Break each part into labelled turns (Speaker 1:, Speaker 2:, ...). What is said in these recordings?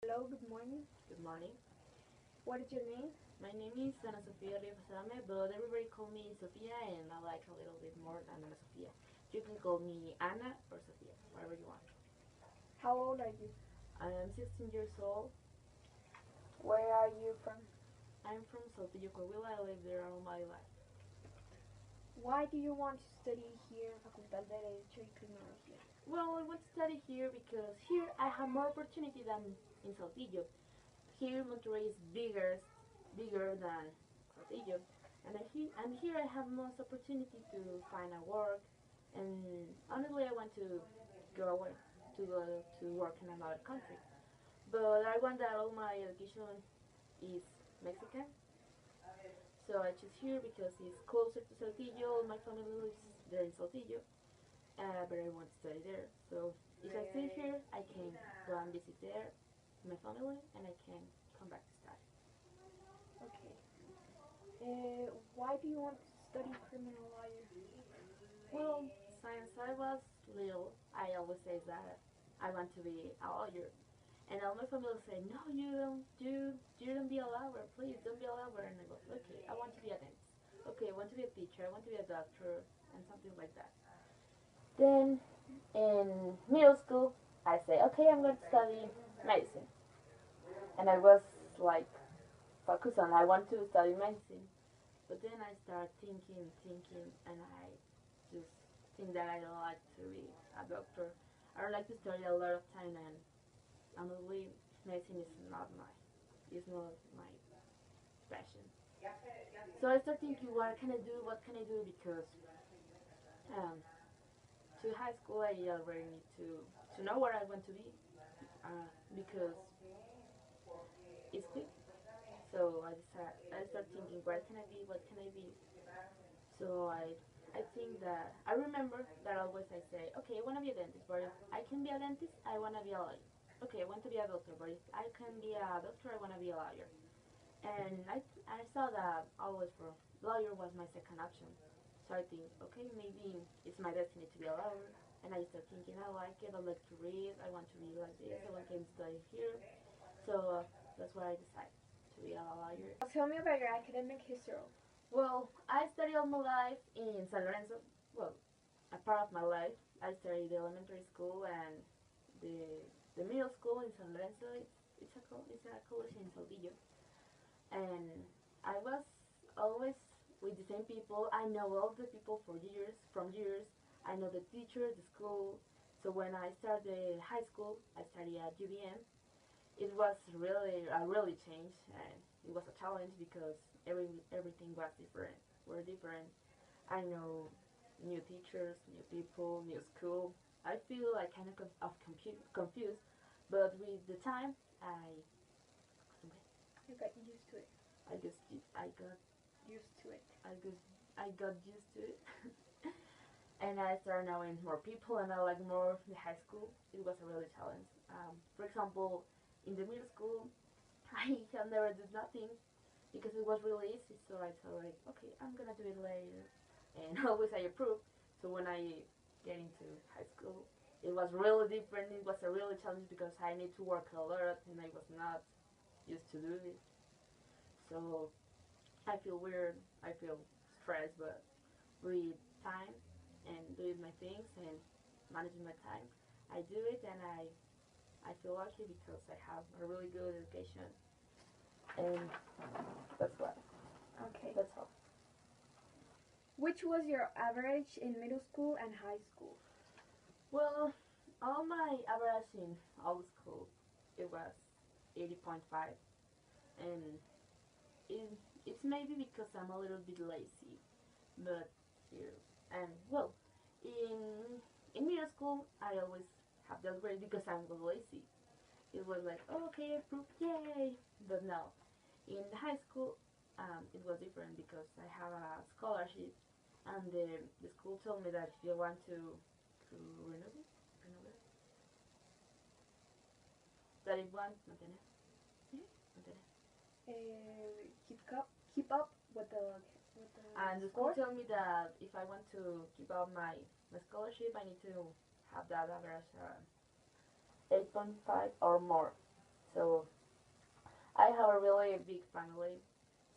Speaker 1: Hello, good morning.
Speaker 2: Good morning.
Speaker 1: What is your name?
Speaker 2: My name is Sofia, but everybody call me Sofia, and I like a little bit more than Ana Sofia. You can call me Anna or Sofia, whatever you want.
Speaker 1: How old are you?
Speaker 2: I am 16 years old.
Speaker 1: Where are you from?
Speaker 2: I'm from Saltillo, Coahuila. I live there all my life.
Speaker 1: Why do you want to study here in Facultad de Derecho y Criminología?
Speaker 2: Well, I want to study here because here I have more opportunity than in Saltillo. Here Monterrey is bigger than Saltillo, and here I have most opportunity to find a work. And honestly, I want to go away to work in another country. But I want that all my education is Mexican, so I choose here because it's closer to Saltillo. My family lives there in Saltillo, but I want to study there. So if I stay here, I can go and visit there my family, and I can come back to study.
Speaker 1: Okay. Why do you want to study criminal lawyer?
Speaker 2: Well, since I was little, I always say that I want to be a lawyer. And all my family say, no, you don't be a lawyer, please, don't be a lawyer. And I go, okay, I want to be a dentist. Okay, I want to be a teacher, I want to be a doctor, and something like that. Then in middle school, I say, okay, I'm going to study medicine. And I was like, focused on, I want to study medicine. But then I start thinking, and I just think that I don't like to be a doctor. I don't like to study a lot of time, and honestly, medicine is not my passion. So I start thinking, what can I do? What can I do? Because um, to high school, I already need to know what I want to be, because it's quick. So I start thinking, what can I be? What can I be? So I think that I remember that always I say, okay, I want to be a dentist, but if I can be a dentist, I want to be a lawyer. Okay, I want to be a doctor, but if I can be a doctor, I want to be a lawyer. And I saw that always for lawyer was my second option. So I think, okay, maybe it's my destiny to be a lawyer. And I start thinking, I like it, I like to read, I want to be like this, I want to study here. So that's why I decided to be a lawyer.
Speaker 1: Tell me about your academic history.
Speaker 2: Well, I studied all my life in San Lorenzo. Well, a part of my life. I studied elementary school and the middle school in San Lorenzo. It's a college in Saltillo, and I was always with the same people. I know all the people for years, from years. I know the teachers, the school. So when I started high school, I studied at UVM. It was really change, and it was a challenge because everything was different. We're different. I know new teachers, new people, new school. I feel like kind of confused, but with the time,
Speaker 1: You got used to it.
Speaker 2: I just I got
Speaker 1: Used to it.
Speaker 2: I got used to it, and I started knowing more people, and I like more the high school. It was a really challenge. For example, in the middle school, I have never did nothing because it was really easy. So I thought like, okay, I'm gonna do it later, and always I approve. So when I get into high school, it was really different. It was a really challenge because I need to work a lot, and I was not used to do it. So I feel weird. I feel stressed, but with time and doing my things and managing my time, I do it, and I feel lucky because I have a really good education, and that's why.
Speaker 1: Okay.
Speaker 2: That's all.
Speaker 1: Which was your average in middle school and high school?
Speaker 2: Well, all my average in all school, it was 80.5, and it, it's maybe because I'm a little bit lazy, but here, and well, in middle school, I always have that grade because I'm lazy. It was like, oh, okay, approved, yay! But no, in high school, it was different because I have a scholarship, and the school told me that if you want to renew it, that it want mantener, mantener.
Speaker 1: Keep up with the
Speaker 2: And the school
Speaker 1: score.
Speaker 2: told me that if I want to keep up my scholarship, I need to have that average 8.5 or more. So have a really big family,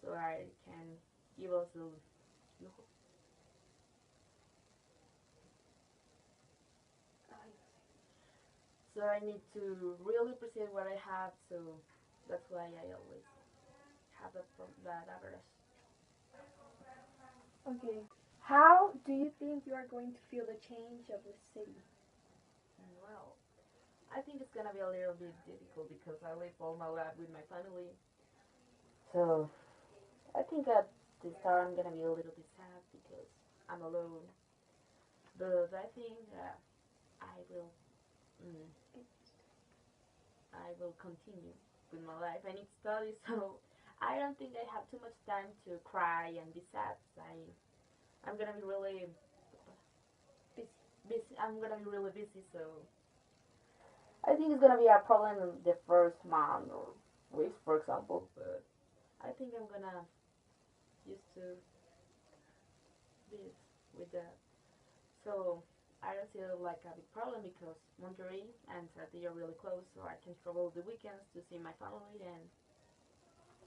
Speaker 2: so I can give also. So I need to really appreciate what I have. So that's why I always have that average.
Speaker 1: Okay. How do you think you are going to feel the change of the city?
Speaker 2: Well, I think it's gonna be a little bit difficult because I live all my life with my family. So I think at the start I'm gonna be a little bit sad because I'm alone. But I think I will, mm, I will continue with my life. I need to study, so I don't think I have too much time to cry and be sad. I'm gonna be really busy. I'm gonna be really busy, so I think it's gonna be a problem in the first month or weeks, for example. But I think I'm gonna used to be with that. So I don't see it like a big problem because Monterrey and Saturday are really close, so I can travel the weekends to see my family, and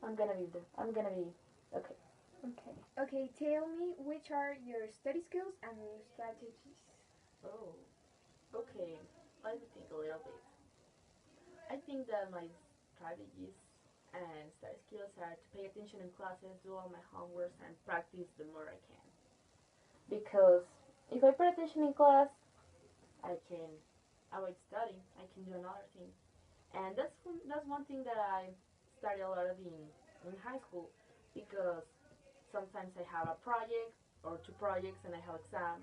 Speaker 2: I'm gonna be there. I'm gonna be okay.
Speaker 1: Okay. Okay, tell me which are your study skills and your strategies.
Speaker 2: Oh, okay. Let me think a little bit. I think that my strategies and study skills are to pay attention in classes, do all my homework, and practice the more I can. Because if I pay attention in class, I can avoid studying. I can do another thing, and that's one thing that I study a lot of in high school because sometimes I have a project or two projects and I have exam,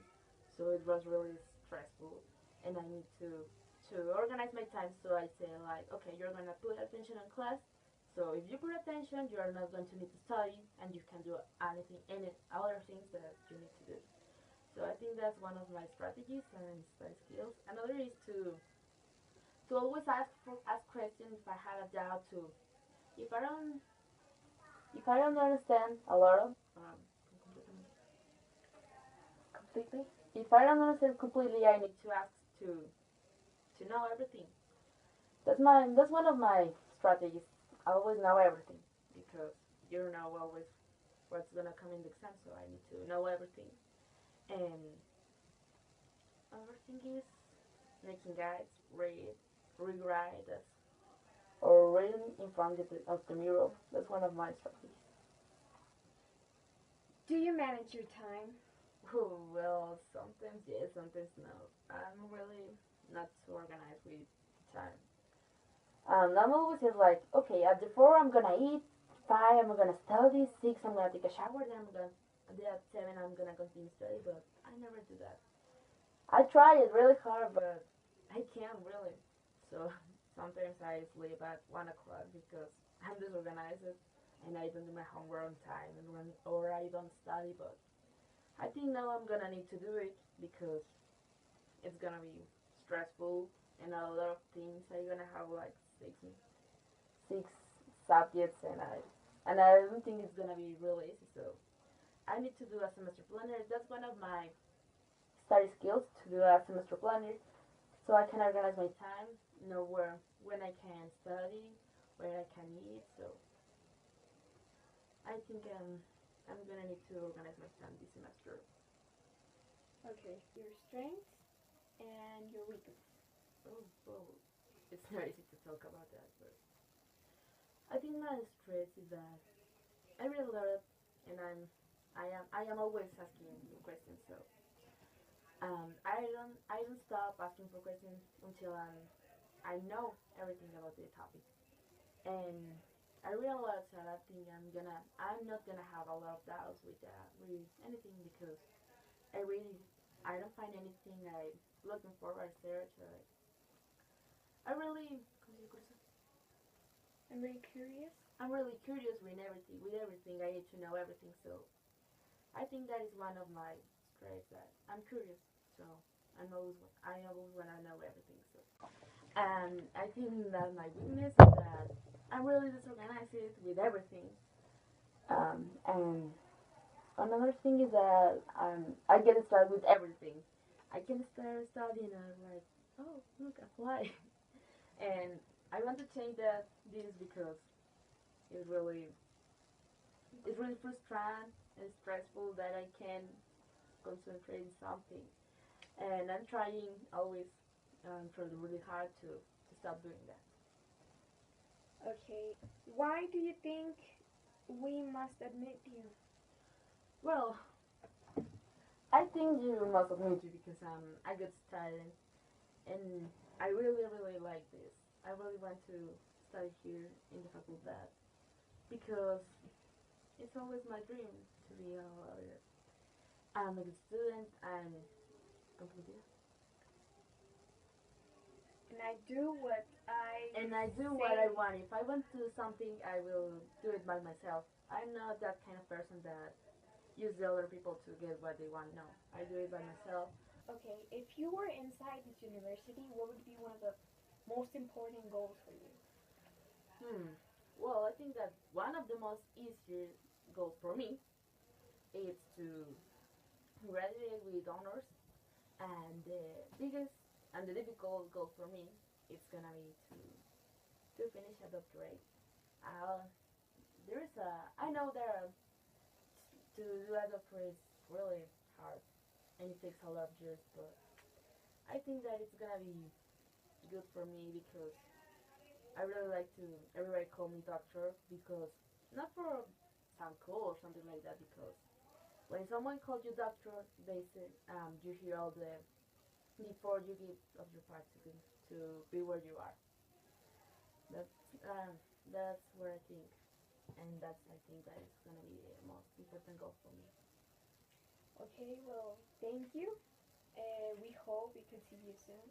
Speaker 2: so it was really stressful, and I need to organize my time. So I say like, okay, you're gonna put attention in class. So if you put attention, you are not going to need to study, and you can do any other things that you need to do. So I think that's one of my strategies and study skills. Another is to always ask questions if I have a doubt. To if I don't if I don't understand a lot of completely. If I don't understand completely, I need to ask to know everything. That's one of my strategies. I always know everything because you don't know always what's gonna come in the exam, so I need to know everything. And another thing is making guides, rewrite this, or reading in front of the mirror. That's one of my strategies.
Speaker 1: Do you manage your time?
Speaker 2: Oh, well, sometimes yes, sometimes no. I'm really not so organized with time. I'm always just like, okay, at the 4 I'm gonna eat, 5 I'm gonna study, 6 I'm gonna take a shower, then I'm gonna, then at 7 I'm gonna continue study, but I never do that. I try it really hard, but I can't really. So sometimes I sleep at 1 o'clock because I'm disorganized and I don't do my homework on time and or I don't study. But I think now I'm gonna need to do it because it's gonna be stressful and a lot of things. I'm gonna have like six subjects and I don't think it's gonna be really easy. So I need to do a semester planner. That's one of my study skills to do a semester planner so I can organize my time, know when I can study, where I can eat. So I think I'm gonna need to organize my time this semester.
Speaker 1: Okay, your strengths and your weakness.
Speaker 2: Oh, it's not easy to talk about that, but I think my stress is that I read a lot and I am always asking questions. So I don't stop asking for questions until I know everything about the topic. And I realize that I'm not gonna have a lot of doubts with anything because I don't find anything I looking for research. I really
Speaker 1: I'm very curious.
Speaker 2: I'm really curious with everything. With everything, I need to know everything. So I think that is one of my strengths that I'm curious. So I always wanna know everything. So and I think that my weakness is that I'm really disorganized with everything. And another thing is that I get started with everything. I can start studying and I'm like, oh look, a fly, and I want to change this because It's really it's really frustrating and stressful that I can't concentrate on something. And I'm trying always, trying really hard to stop doing that.
Speaker 1: Okay. Why do you think we must admit you?
Speaker 2: Well, I think you must admit you because I'm a good student and I really really like this. I really want to study here in the faculty because it's always my dream to be a lawyer. I'm a good student and completely.
Speaker 1: And I do what I
Speaker 2: And I do what
Speaker 1: say.
Speaker 2: I want. If I want to do something, I will do it by myself. I'm not that kind of person that use the other people to get what they want. No, I do it by myself.
Speaker 1: Okay, if you were inside this university, what would be one of the most important goals for you?
Speaker 2: Hmm. Well, I think that one of the most easier goals for me is to graduate with honors, and the biggest and the difficult goal for me is gonna be to finish a doctorate. Uh, there is a I know that to do a doctorate is really hard and it takes a lot of years, but I think that it's gonna be good for me because I really like to everybody call me doctor because not for sound cool or something like that because when someone calls you doctor they say you hear all the before you give of your part to be where you are. That's um, that's what I think, and that's I think that is gonna be the most important goal for me.
Speaker 1: Okay, well, thank you. We hope we can see you soon.